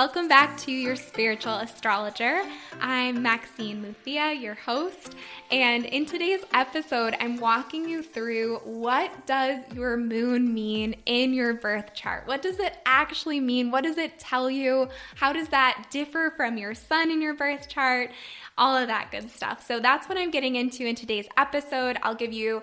Welcome back to your spiritual astrologer. I'm Maxine Luthia, your host, and in today's episode, I'm walking you through what does your moon mean in your birth chart? What does it actually mean? What does it tell you? How does that differ from your sun in your birth chart? All of that good stuff. So that's what I'm getting into in today's episode. I'll give you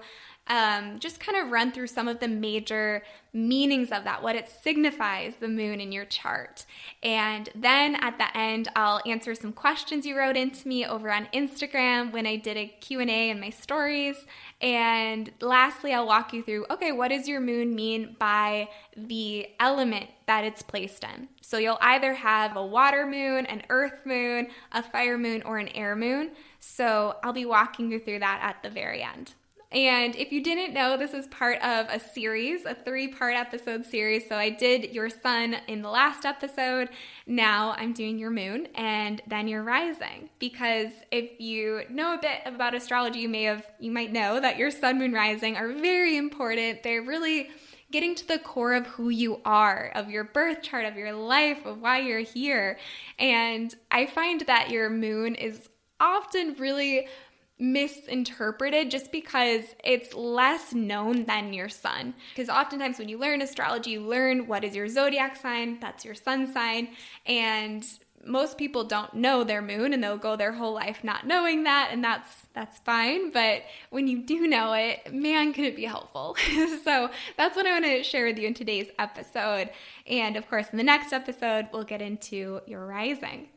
just kind of run through some of the major meanings of that, what it signifies, the moon in your chart. And then at the end, I'll answer some questions you wrote into me over on Instagram when I did a Q&A in my stories. And lastly, I'll walk you through, okay, what does your moon mean by the element that it's placed in? So you'll either have a water moon, an earth moon, a fire moon, or an air moon. So I'll be walking you through that at the very end. And if you didn't know, this is part of a series, a 3-part episode series. So I did your sun in the last episode. Now I'm doing your moon and then your rising. Because if you know a bit about astrology, you might know that your sun, moon, rising are very important. They're really getting to the core of who you are, of your birth chart, of your life, of why you're here. And I find that your moon is often really misinterpreted just because it's less known than your sun. Because oftentimes when you learn astrology, you learn what is your zodiac sign, that's your sun sign, and most people don't know their moon and they'll go their whole life not knowing that, and that's fine. But when you do know it, man, can it be helpful. So that's what I want to share with you in today's episode. And of course, in the next episode, we'll get into your rising.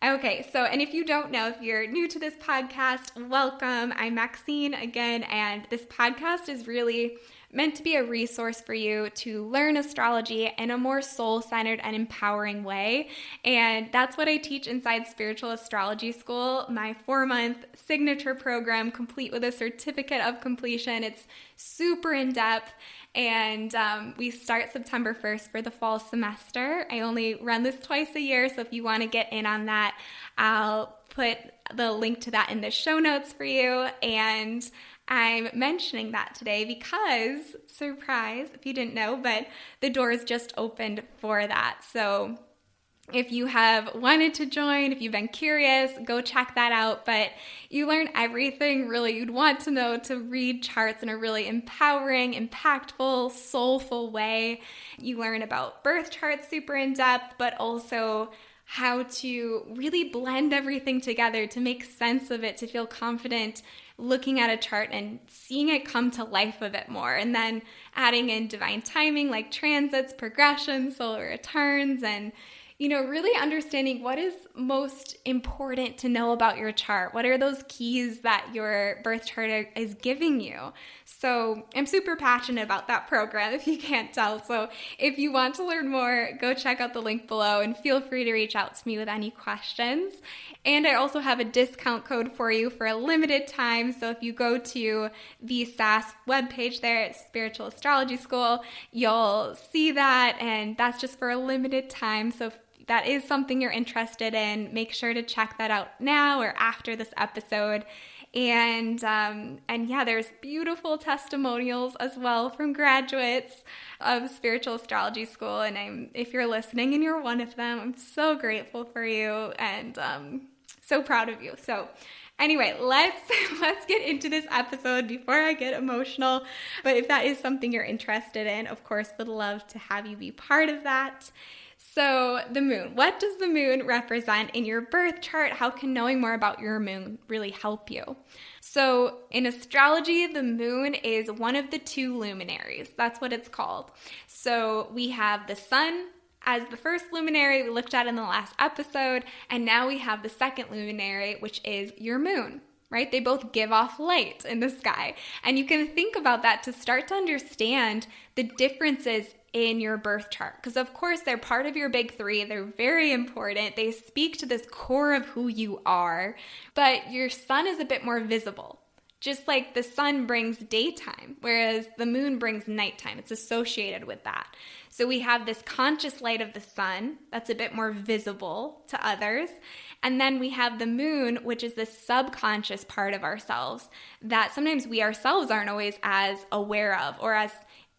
Okay, so, and if you don't know, if you're new to this podcast, welcome. I'm Maxine again, and this podcast is really meant to be a resource for you to learn astrology in a more soul-centered and empowering way. And that's what I teach inside Spiritual Astrology School, my 4-month signature program, complete with a certificate of completion. It's super in-depth. And we start September 1st for the fall semester. I only run this twice a year, so if you want to get in on that, I'll put the link to that in the show notes for you. And I'm mentioning that today because, surprise, if you didn't know, but the doors just opened for that. So if you have wanted to join, if you've been curious, go check that out. But you learn everything really you'd want to know to read charts in a really empowering, impactful, soulful way. You learn about birth charts super in depth, but also how to really blend everything together to make sense of it, to feel confident looking at a chart and seeing it come to life a bit more. And then adding in divine timing like transits, progressions, solar returns, and really understanding what is most important to know about your chart. What are those keys that your birth chart is giving you? So I'm super passionate about that program, if you can't tell. So if you want to learn more, go check out the link below and feel free to reach out to me with any questions. And I also have a discount code for you for a limited time. So if you go to the SAS webpage there at Spiritual Astrology School, you'll see that. And that's just for a limited time. So if that is something you're interested in, make sure to check that out now or after this episode. And yeah, there's beautiful testimonials as well from graduates of Spiritual Astrology School. And if you're listening and you're one of them, I'm so grateful for you and so proud of you. So anyway, let's get into this episode before I get emotional. But if that is something you're interested in, of course, would love to have you be part of that. So the moon, what does the moon represent in your birth chart? How can knowing more about your moon really help you? So in astrology, the moon is one of the 2 luminaries. That's what it's called. So we have the sun as the first luminary we looked at in the last episode, and now we have the second luminary, which is your moon. Right? They both give off light in the sky. And you can think about that to start to understand the differences in your birth chart. Because of course, they're part of your big 3. They're very important. They speak to this core of who you are. But your sun is a bit more visible. Just like the sun brings daytime, whereas the moon brings nighttime. It's associated with that. So we have this conscious light of the sun that's a bit more visible to others. And then we have the moon, which is the subconscious part of ourselves that sometimes we ourselves aren't always as aware of or as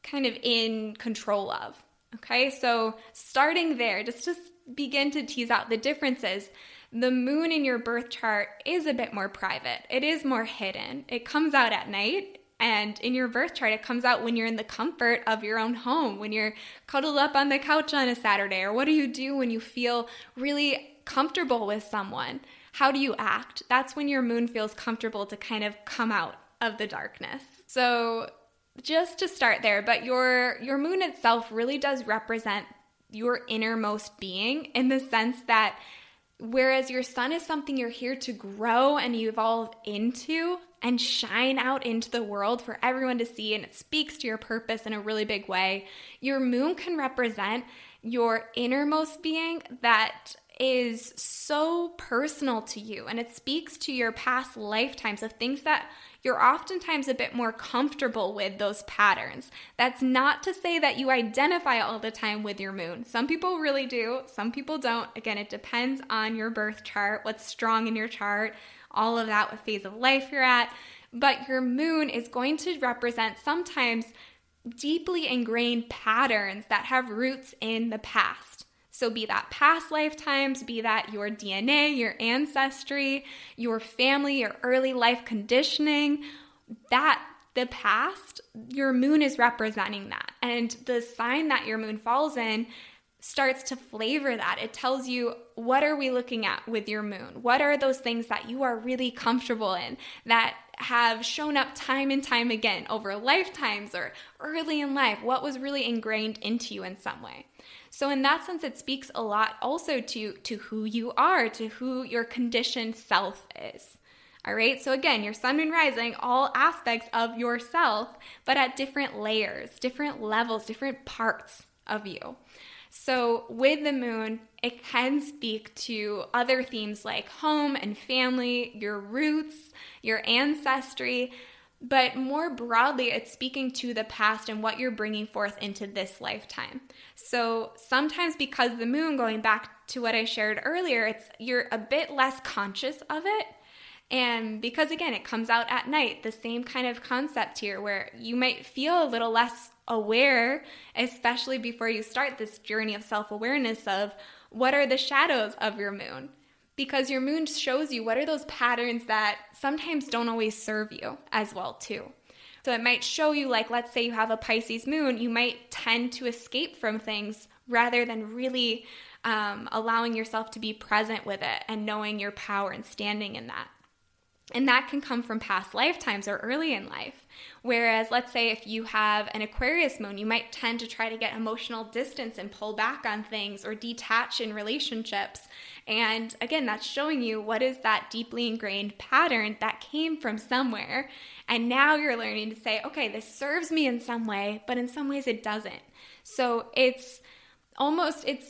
kind of in control of. Okay, so starting there, just to begin to tease out the differences. The moon in your birth chart is a bit more private. It is more hidden. It comes out at night. And in your birth chart, it comes out when you're in the comfort of your own home, when you're cuddled up on the couch on a Saturday, or what do you do when you feel really comfortable with someone? How do you act? That's when your moon feels comfortable to kind of come out of the darkness. So just to start there, but your moon itself really does represent your innermost being, in the sense that whereas your sun is something you're here to grow and evolve into and shine out into the world for everyone to see, and it speaks to your purpose in a really big way, your moon can represent your innermost being that is so personal to you, and it speaks to your past lifetimes of things that you're oftentimes a bit more comfortable with, those patterns. That's not to say that you identify all the time with your moon. Some people really do, some people don't. Again, it depends on your birth chart, what's strong in your chart, all of that, what phase of life you're at. But your moon is going to represent sometimes deeply ingrained patterns that have roots in the past. So be that past lifetimes, be that your DNA, your ancestry, your family, your early life conditioning, that the past, your moon is representing that. And the sign that your moon falls in starts to flavor that. It tells you, what are we looking at with your moon? What are those things that you are really comfortable in that have shown up time and time again over lifetimes or early in life? What was really ingrained into you in some way? So in that sense, it speaks a lot also to who you are, to who your conditioned self is. All right. So again, your sun, moon, rising, all aspects of yourself, but at different layers, different levels, different parts of you. So with the moon, it can speak to other themes like home and family, your roots, your ancestry, but more broadly, it's speaking to the past and what you're bringing forth into this lifetime. So sometimes because the moon, going back to what I shared earlier, you're a bit less conscious of it. And because, again, it comes out at night, the same kind of concept here where you might feel a little less aware, especially before you start this journey of self-awareness of what are the shadows of your moon. Because your moon shows you what are those patterns that sometimes don't always serve you as well too. So it might show you, like, let's say you have a Pisces moon, you might tend to escape from things rather than really allowing yourself to be present with it and knowing your power and standing in that. And that can come from past lifetimes or early in life. Whereas, let's say if you have an Aquarius moon, you might tend to try to get emotional distance and pull back on things or detach in relationships. And again, that's showing you what is that deeply ingrained pattern that came from somewhere. And now you're learning to say, okay, this serves me in some way, but in some ways it doesn't. So it's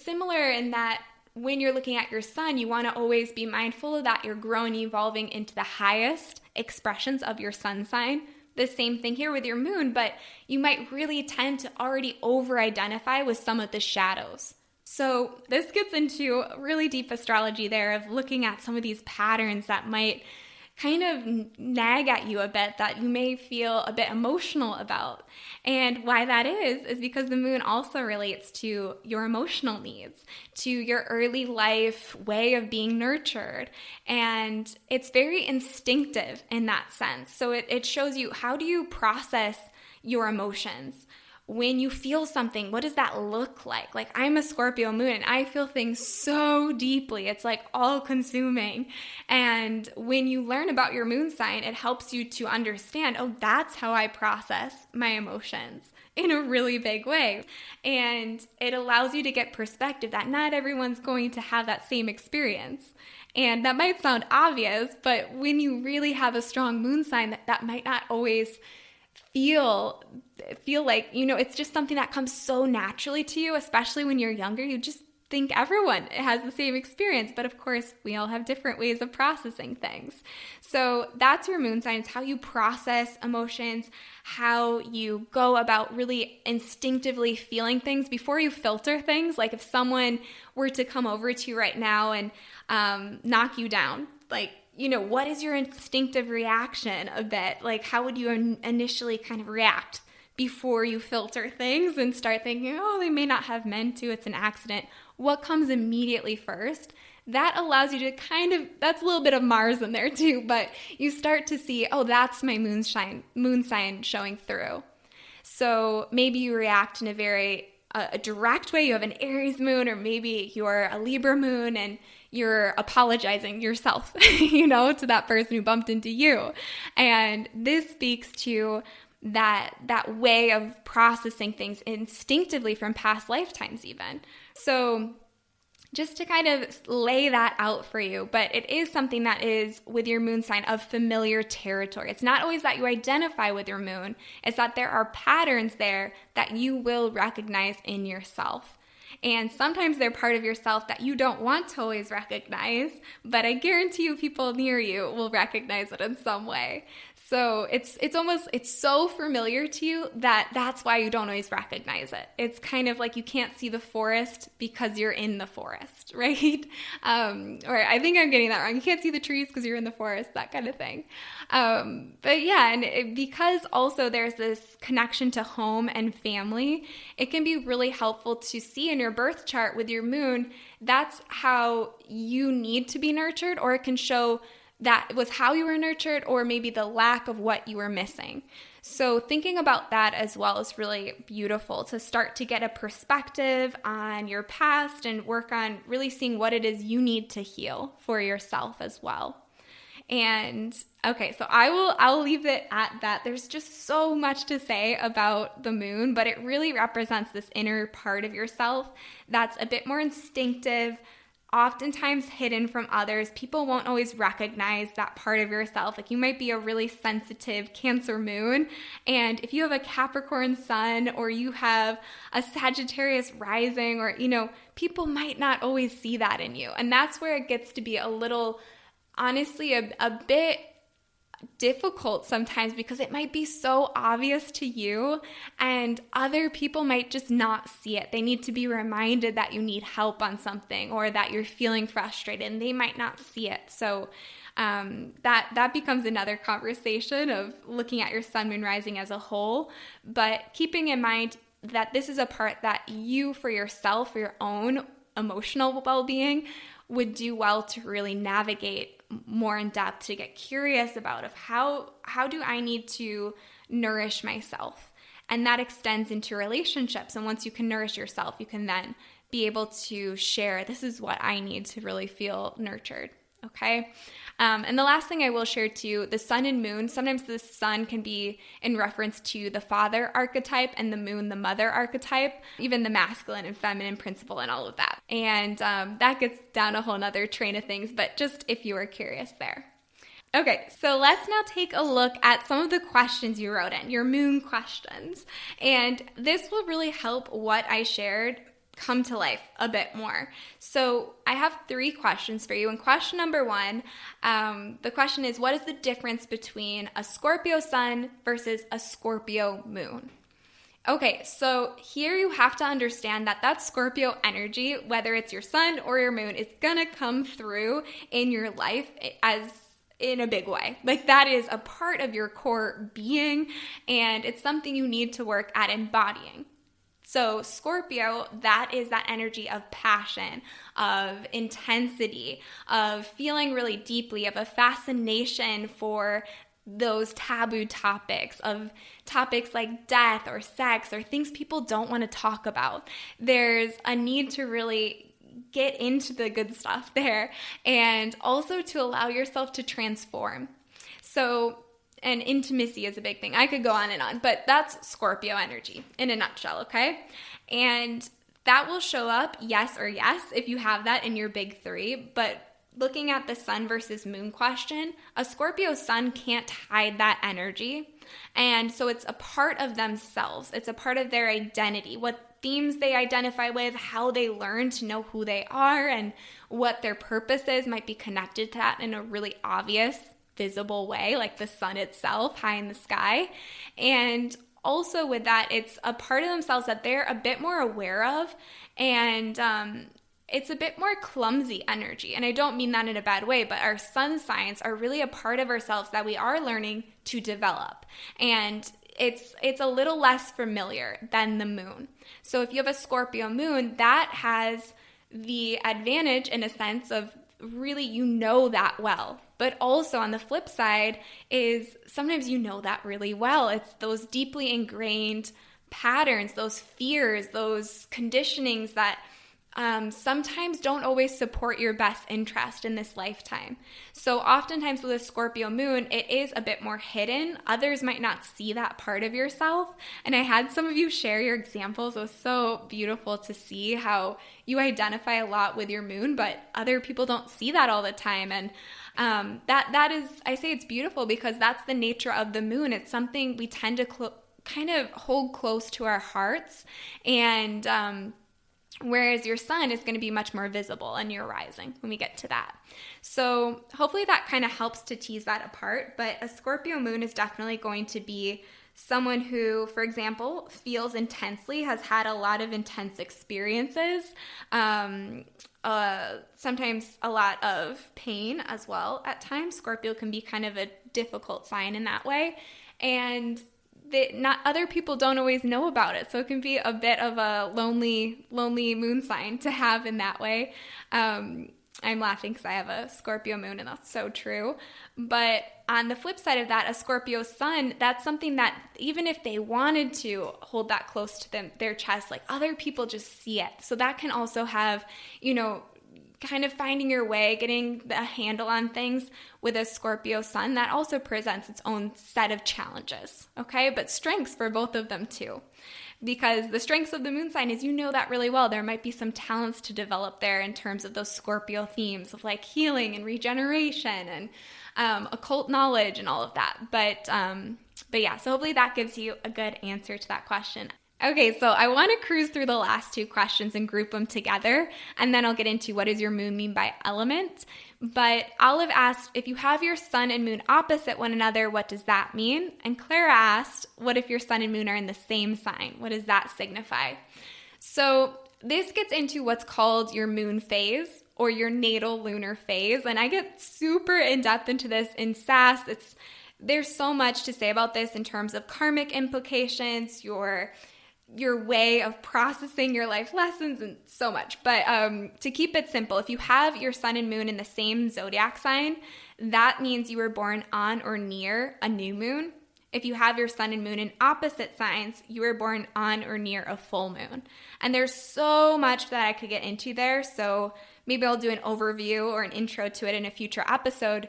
similar in that when you're looking at your sun, you want to always be mindful of that you're growing, evolving into the highest expressions of your sun sign. The same thing here with your moon, but you might really tend to already over-identify with some of the shadows. So this gets into really deep astrology there of looking at some of these patterns that might kind of nag at you a bit, that you may feel a bit emotional about. And why that is because the moon also relates to your emotional needs, to your early life way of being nurtured. And it's very instinctive in that sense. So it shows you, how do you process your emotions? When you feel something, what does that look like? Like, I'm a Scorpio moon and I feel things so deeply. It's like all consuming. And when you learn about your moon sign, it helps you to understand, oh, that's how I process my emotions in a really big way. And it allows you to get perspective that not everyone's going to have that same experience. And that might sound obvious, but when you really have a strong moon sign, that might not always feel like, it's just something that comes so naturally to you, especially when you're younger. You just think everyone has the same experience, but of course we all have different ways of processing things. So that's your moon sign. It's how you process emotions, how you go about really instinctively feeling things before you filter things. Like if someone were to come over to you right now and knock you down, like, what is your instinctive reaction a bit? Like, how would you initially kind of react before you filter things and start thinking, oh, they may not have meant to, it's an accident. What comes immediately first? That allows you to that's a little bit of Mars in there too, but you start to see, oh, that's my moon sign showing through. So maybe you react in a very a direct way. You have an Aries moon, or maybe you're a Libra moon and you're apologizing yourself, to that person who bumped into you. And this speaks to that way of processing things instinctively from past lifetimes even. So just to kind of lay that out for you, but it is something that is with your moon sign of familiar territory. It's not always that you identify with your moon. It's that there are patterns there that you will recognize in yourself. And sometimes they're part of yourself that you don't want to always recognize, but I guarantee you people near you will recognize it in some way. So it's so familiar to you that's why you don't always recognize it. It's kind of like you can't see the forest because you're in the forest, right? Or I think I'm getting that wrong. You can't see the trees because you're in the forest, that kind of thing. But yeah, because also there's this connection to home and family, it can be really helpful to see in your birth chart with your moon, that's how you need to be nurtured, or it can show that was how you were nurtured, or maybe the lack of what you were missing. So thinking about that as well is really beautiful to start to get a perspective on your past and work on really seeing what it is you need to heal for yourself as well. And okay, so I'll leave it at that. There's just so much to say about the moon, but it really represents this inner part of yourself that's a bit more instinctive, oftentimes hidden from others. People won't always recognize that part of yourself. Like you might be a really sensitive Cancer moon, and if you have a Capricorn sun or you have a Sagittarius rising, or people might not always see that in you. And that's where it gets to be a little, honestly, a bit difficult sometimes, because it might be so obvious to you and other people might just not see it. They need to be reminded that you need help on something or that you're feeling frustrated, and they might not see it. So that becomes another conversation of looking at your sun, moon, rising as a whole, but keeping in mind that this is a part that you, for yourself, for your own emotional well-being, would do well to really navigate more in depth, to get curious about of how do I need to nourish myself. And that extends into relationships. And once you can nourish yourself, you can then be able to share, this is what I need to really feel nurtured. Okay. And the last thing I will share too, the sun and moon, sometimes the sun can be in reference to the father archetype and the moon, the mother archetype, even the masculine and feminine principle and all of that. And that gets down a whole nother train of things, but just if you were curious there. Okay, so let's now take a look at some of the questions you wrote in, your moon questions. And this will really help what I shared come to life a bit more. So I have 3 questions for you. And question number 1, the question is, what is the difference between a Scorpio sun versus a Scorpio moon? Okay, so here you have to understand that Scorpio energy, whether it's your sun or your moon, is gonna come through in your life as in a big way. Like that is a part of your core being, and it's something you need to work at embodying. So Scorpio, that is that energy of passion, of intensity, of feeling really deeply, of a fascination for those taboo topics, of topics like death or sex or things people don't want to talk about. There's a need to really get into the good stuff there, and also to allow yourself to transform. So, and intimacy is a big thing. I could go on, but that's Scorpio energy in a nutshell, okay? And that will show up yes or yes if you have that in your big 3. But looking at the sun versus moon question, a Scorpio sun can't hide that energy. And so it's a part of themselves. It's a part of their identity, what themes they identify with, how they learn to know who they are, and what their purpose is might be connected to that in a really obvious, visible way, like the sun itself high in the sky. And also with that, it's a part of themselves that they're a bit more aware of, and it's a bit more clumsy energy. And I don't mean that in a bad way, but our sun signs are really a part of ourselves that we are learning to develop. And it's a little less familiar than the moon. So if you have a Scorpio moon, that has the advantage in a sense of really you know that well. But also on the flip side is sometimes you know that really well. It's those deeply ingrained patterns, those fears, those conditionings that sometimes don't always support your best interest in this lifetime. So oftentimes with a Scorpio moon, it is a bit more hidden. Others might not see that part of yourself. And I had some of you share your examples. It was so beautiful to see how you identify a lot with your moon, but other people don't see that all the time. And that is, I say it's beautiful because that's the nature of the moon. It's something we tend to kind of hold close to our hearts. And whereas your sun is going to be much more visible and your rising when we get to that. So hopefully that kind of helps to tease that apart. But a Scorpio moon is definitely going to be someone who, for example, feels intensely, has had a lot of intense experiences, sometimes a lot of pain as well at times. Scorpio can be kind of a difficult sign in that way. And not other people don't always know about it, so it can be a bit of a lonely moon sign to have in that way. I'm laughing because I have a Scorpio moon, and that's so true. But on the flip side of that, a Scorpio sun, that's something that even if they wanted to hold that close to their chest, like other people just see it. So that can also have, kind of finding your way, getting the handle on things with a Scorpio sun, that also presents its own set of challenges, okay? But strengths for both of them too. Because the strengths of the moon sign is that really well. There might be some talents to develop there in terms of those Scorpio themes of like healing and regeneration and occult knowledge and all of that. But yeah, so hopefully that gives you a good answer to that question. Okay, so I want to cruise through the last two questions and group them together, and then I'll get into what does your moon mean by element. But Olive asked, if you have your sun and moon opposite one another, what does that mean? And Clara asked, what if your sun and moon are in the same sign? What does that signify? So this gets into what's called your moon phase or your natal lunar phase, and I get super in-depth into this in SAS. There's so much to say about this in terms of karmic implications, your way of processing your life lessons, and so much. But to keep it simple, if you have your sun and moon in the same zodiac sign, that means you were born on or near a new moon. If you have your sun and moon in opposite signs, you were born on or near a full moon. And there's so much that I could get into there, so maybe I'll do an overview or an intro to it in a future episode.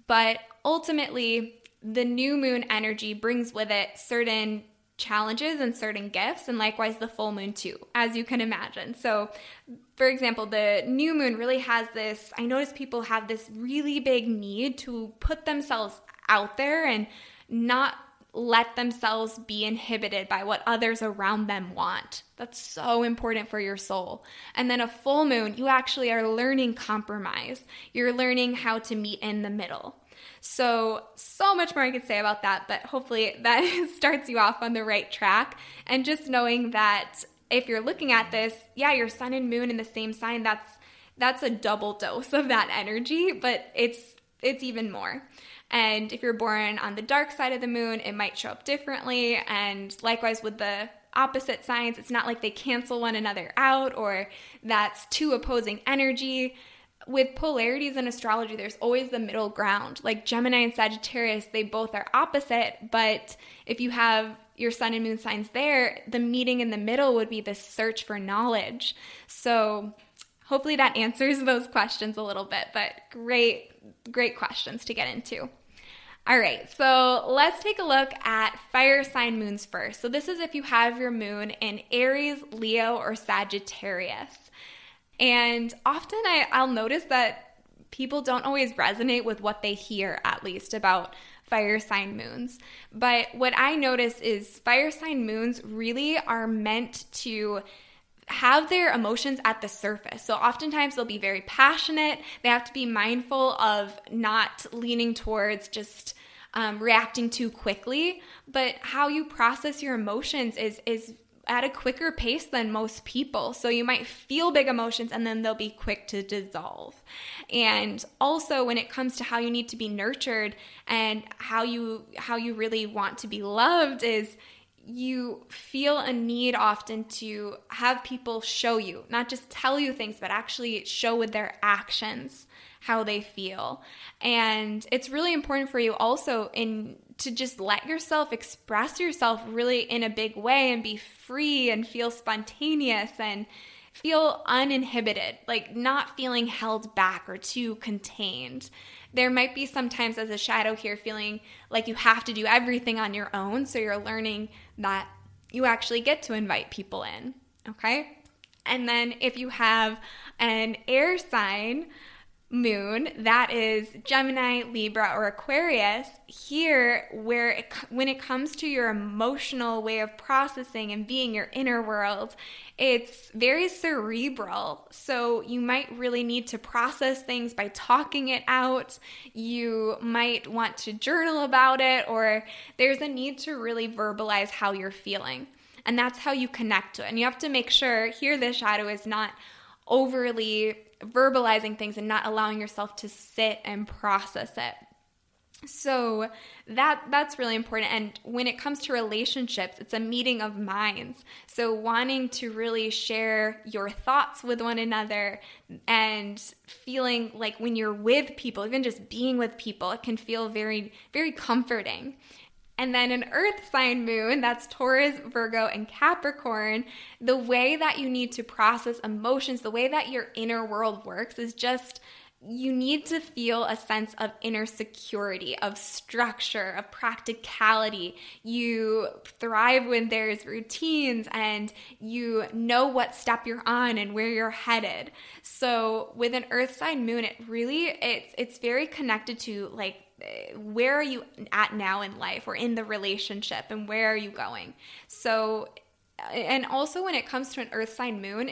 But ultimately, the new moon energy brings with it certain challenges and certain gifts, and likewise the full moon too, as you can imagine. So for example, the new moon really has this, I notice people have this really big need to put themselves out there and not let themselves be inhibited by what others around them want. That's so important for your soul. And then a full moon, you actually are learning compromise. You're learning how to meet in the middle. So much more I could say about that, but hopefully that starts you off on the right track. And just knowing that if you're looking at this, yeah, your sun and moon in the same sign, that's a double dose of that energy, but it's even more. And if you're born on the dark side of the moon, it might show up differently. And likewise with the opposite signs, it's not like they cancel one another out or that's two opposing energy. With polarities in astrology, there's always the middle ground. Like Gemini and Sagittarius, they both are opposite, but if you have your sun and moon signs there, the meeting in the middle would be this search for knowledge. So hopefully that answers those questions a little bit, but great questions to get into. All right, so let's take a look at fire sign moons first. So this is if you have your moon in Aries, Leo, or Sagittarius. And often I'll notice that people don't always resonate with what they hear, at least, about fire sign moons. But what I notice is fire sign moons really are meant to have their emotions at the surface. So oftentimes they'll be very passionate. They have to be mindful of not leaning towards just reacting too quickly. But how you process your emotions is at a quicker pace than most people. So you might feel big emotions and then they'll be quick to dissolve. And also when it comes to how you need to be nurtured and how you really want to be loved is you feel a need often to have people show you, not just tell you things, but actually show with their actions how they feel. And it's really important for you also to just let yourself express yourself really in a big way and be free and feel spontaneous and feel uninhibited, like not feeling held back or too contained. There might be sometimes as a shadow here feeling like you have to do everything on your own, so you're learning that you actually get to invite people in, okay? And then if you have an air sign moon, that is Gemini, Libra, or Aquarius, here when it comes to your emotional way of processing and being your inner world, it's very cerebral. So you might really need to process things by talking it out. You might want to journal about it, or there's a need to really verbalize how you're feeling. And that's how you connect to it. And you have to make sure here this shadow is not overly verbalizing things and not allowing yourself to sit and process it. So that's really important. And when it comes to relationships, it's a meeting of minds. So wanting to really share your thoughts with one another and feeling like when you're with people, even just being with people, it can feel very, very comforting. And then an earth sign moon, that's Taurus, Virgo, and Capricorn, the way that you need to process emotions, the way that your inner world works is just you need to feel a sense of inner security, of structure, of practicality. You thrive when there's routines and you know what step you're on and where you're headed. So with an earth sign moon, it's very connected to like, where are you at now in life or in the relationship and where are you going? So, and also when it comes to an earth sign moon,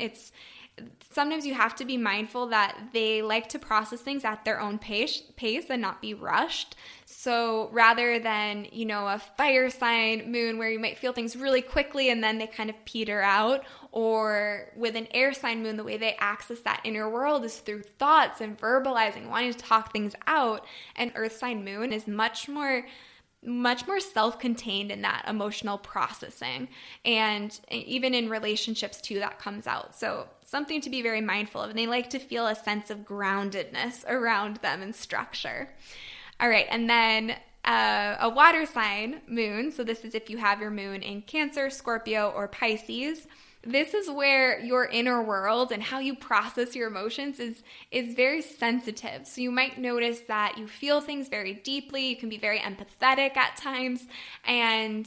sometimes you have to be mindful that they like to process things at their own pace and not be rushed. So rather than, a fire sign moon where you might feel things really quickly and then they kind of peter out, or with an air sign moon, the way they access that inner world is through thoughts and verbalizing, wanting to talk things out. And earth sign moon is much more self-contained in that emotional processing. And even in relationships too, that comes out. So something to be very mindful of. And they like to feel a sense of groundedness around them and structure. All right. And then a water sign moon. So this is if you have your moon in Cancer, Scorpio, or Pisces. This is where your inner world and how you process your emotions is very sensitive. So you might notice that you feel things very deeply. You can be very empathetic at times, and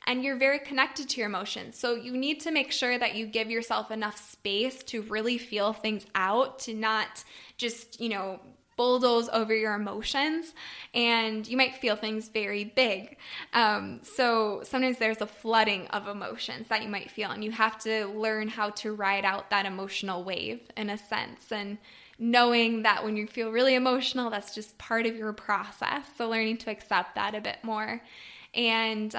you're very connected to your emotions. So you need to make sure that you give yourself enough space to really feel things out, to not just, bulldoze over your emotions, and you might feel things very big. So sometimes there's a flooding of emotions that you might feel, and you have to learn how to ride out that emotional wave in a sense, and knowing that when you feel really emotional, that's just part of your process. So learning to accept that a bit more. And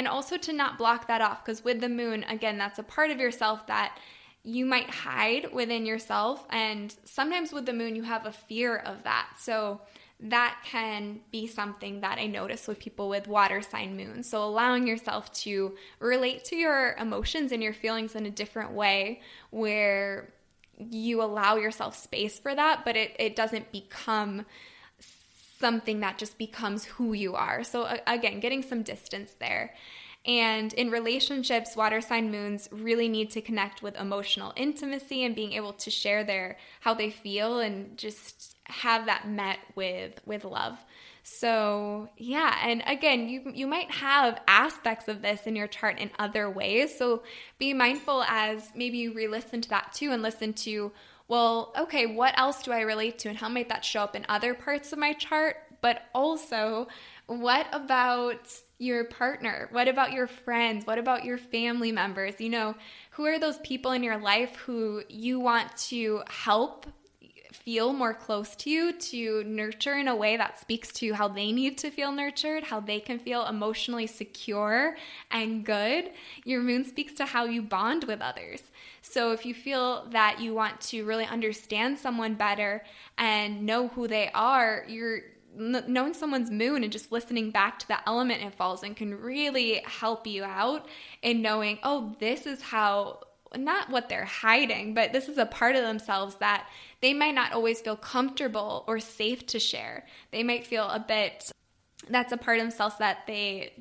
also to not block that off, because with the moon, again, that's a part of yourself that you might hide within yourself. And sometimes with the moon, you have a fear of that. So that can be something that I notice with people with water sign moons. So allowing yourself to relate to your emotions and your feelings in a different way, where you allow yourself space for that, but it doesn't become something that just becomes who you are. So again, getting some distance there. And in relationships, water sign moons really need to connect with emotional intimacy and being able to share how they feel and just have that met with love. So yeah, and again, you might have aspects of this in your chart in other ways. So be mindful as maybe you re-listen to that too and listen to, well, okay, what else do I relate to and how might that show up in other parts of my chart? But also, what about your partner? What about your friends? What about your family members? Who are those people in your life who you want to help feel more close to you, to nurture in a way that speaks to how they need to feel nurtured, how they can feel emotionally secure and good. Your moon speaks to how you bond with others. So if you feel that you want to really understand someone better and know who they are, knowing someone's moon and just listening back to the element it falls in can really help you out in knowing, oh, this is how, not what they're hiding, but this is a part of themselves that they might not always feel comfortable or safe to share. They might feel that's a part of themselves that they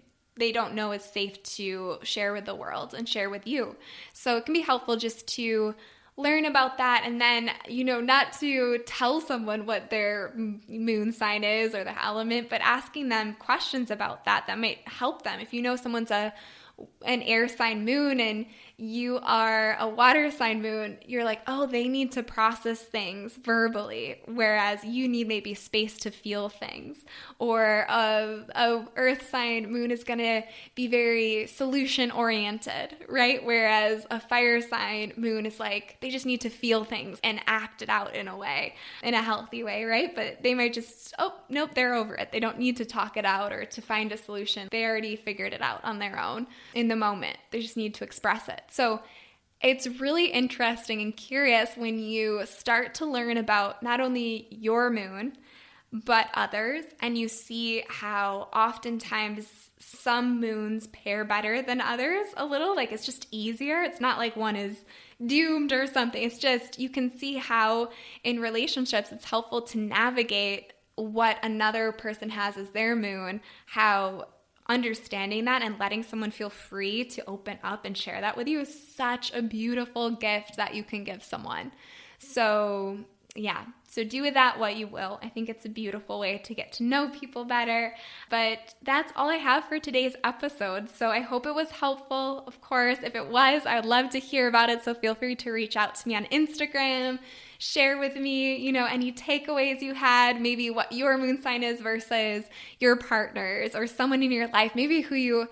don't know is safe to share with the world and share with you. So it can be helpful just to learn about that, and then, not to tell someone what their moon sign is or the element, but asking them questions about that might help them. If you know someone's an air sign moon and you are a water sign moon, you're like, oh, they need to process things verbally, whereas you need maybe space to feel things. Or a earth sign moon is going to be very solution oriented, right? Whereas a fire sign moon is like, they just need to feel things and act it out in a healthy way, right? But they might just, oh, nope, they're over it. They don't need to talk it out or to find a solution. They already figured it out on their own in the moment. They just need to express it. So it's really interesting and curious when you start to learn about not only your moon, but others, and you see how oftentimes some moons pair better than others a little. Like, it's just easier. It's not like one is doomed or something. It's just, you can see how in relationships it's helpful to navigate what another person has as their moon, how understanding that and letting someone feel free to open up and share that with you is such a beautiful gift that you can give someone. So yeah, so do with that what you will. I think it's a beautiful way to get to know people better. But that's all I have for today's episode. So I hope it was helpful. Of course, if it was, I would love to hear about it. So feel free to reach out to me on Instagram. Share with me, any takeaways you had, maybe what your moon sign is versus your partner's or someone in your life, maybe who you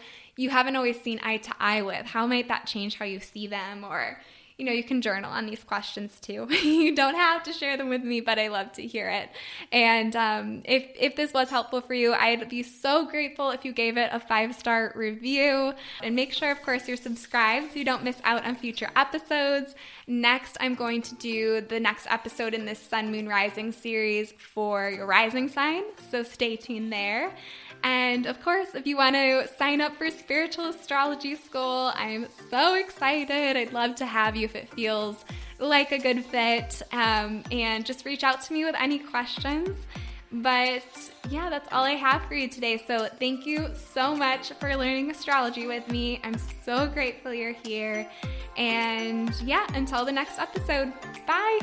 haven't always seen eye to eye with. How might that change how you see them? Or, you can journal on these questions too. You don't have to share them with me, but I love to hear it. And if this was helpful for you, I'd be so grateful if you gave it a 5-star review. And make sure, of course, you're subscribed so you don't miss out on future episodes. Next, I'm going to do the next episode in this Sun, Moon, Rising series for your rising sign. So stay tuned there. And of course, if you want to sign up for Spiritual Astrology School, I'm so excited. I'd love to have you if it feels like a good fit. And just reach out to me with any questions. But yeah, that's all I have for you today. So thank you so much for learning astrology with me. I'm so grateful you're here. And yeah, until the next episode, bye.